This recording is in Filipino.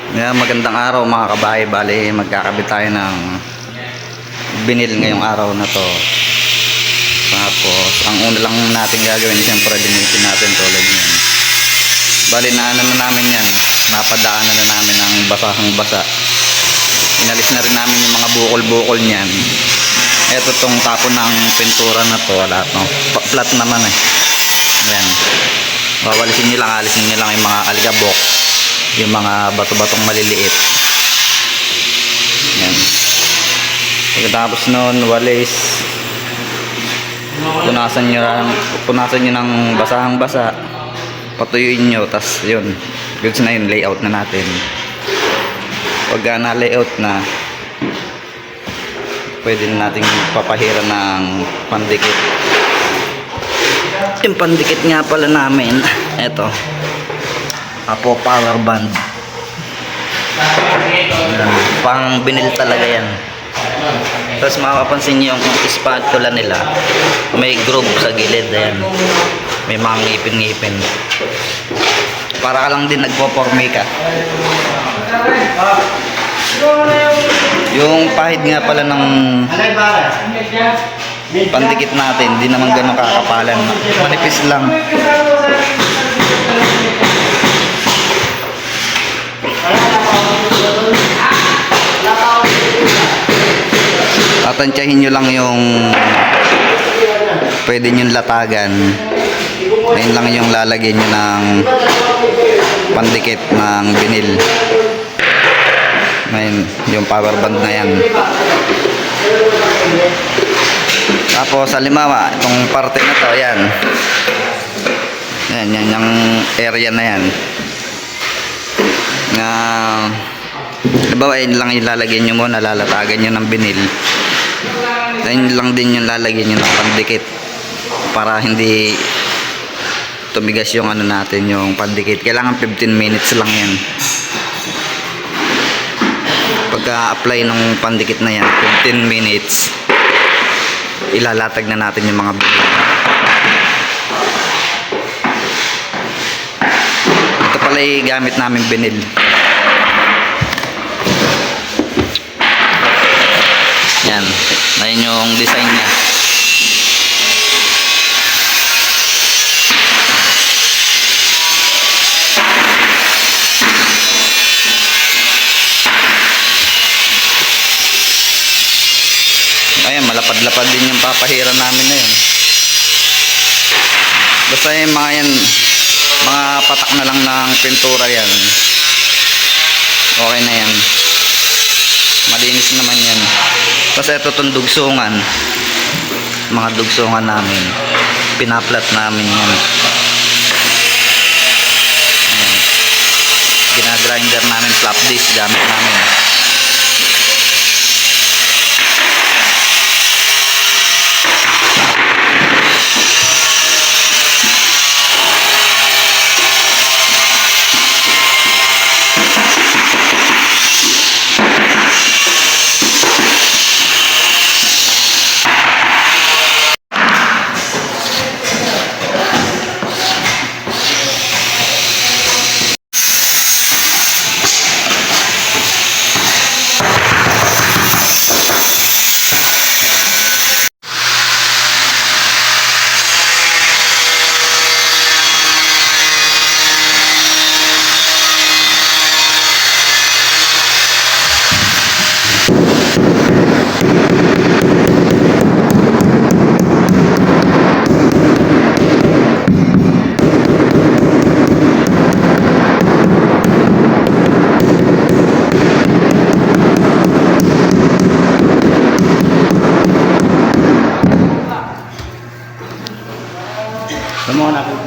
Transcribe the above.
Yeah, magandang araw mga kabahay. Bali, magkakabit tayo ng binil ngayong araw na to. Tapos, ang una lang natin gagawin, siyempre linisin natin tulad niyan. Bali, naano na namin yan. Napadaanan na namin ng basahang basa. Inalis na rin namin yung mga bukol-bukol niyan. Ito tong tapon ng pintura na to, wala to. Flat naman eh. Yan. Wawalisin nyo lang, alisin nyo lang yung mga alikabok, yung mga bato-batong maliliit. Yan. Pagkatapos nun, walis. Punasan nyo ng basahang basa. Patuyuin nyo, tas yun. Goods na yun, layout na natin. Pagka na layout na, pwede na natin papahira ng pandikit. Yung pandikit nga pala namin, eto, Apo power band. Pang binil talaga yan. Tapos mapapansin nyo yung spatula nila, may groove sa gilid. Ayan, may mga ngipin-ngipin. Para ka lang din nagpo-forme ka. Yung pahid nga pala ng pandikit natin, di naman ganun kakapalan, manipis lang. Tatansyahin nyo lang yung pwede nyo latagan. Ayun lang yung lalagyan nyo ng pandikit ng binil. Ayun, yung power band na yan. Tapos halimbawa, itong parte na to, yan. Yan, yung area na yan. Halimbawa, yun lang ilalagyan nyo muna, lalatagan nyo ng binil. Yun lang din yung lalagyan nyo ng pandikit para hindi tumigas yung ano natin, yung pandikit. Kailangan 15 minutes lang yan. Pagka-apply ng pandikit na yan, 15 minutes, ilalatag na natin yung mga binil. Ito pala yung gamit namin binil. Yan, ayun yung design niya. Ayan, malapad-lapad din yung papahira namin na yun. Basta yung mga yan, mga patak na lang ng pintura yan, okay na yan, malinis naman yan. Kasi ito itong dugsungan, mga dugsungan namin, pinaplat namin yan. Ayan. Ginagrinder namin, flap disc gamit namin. Tama na po.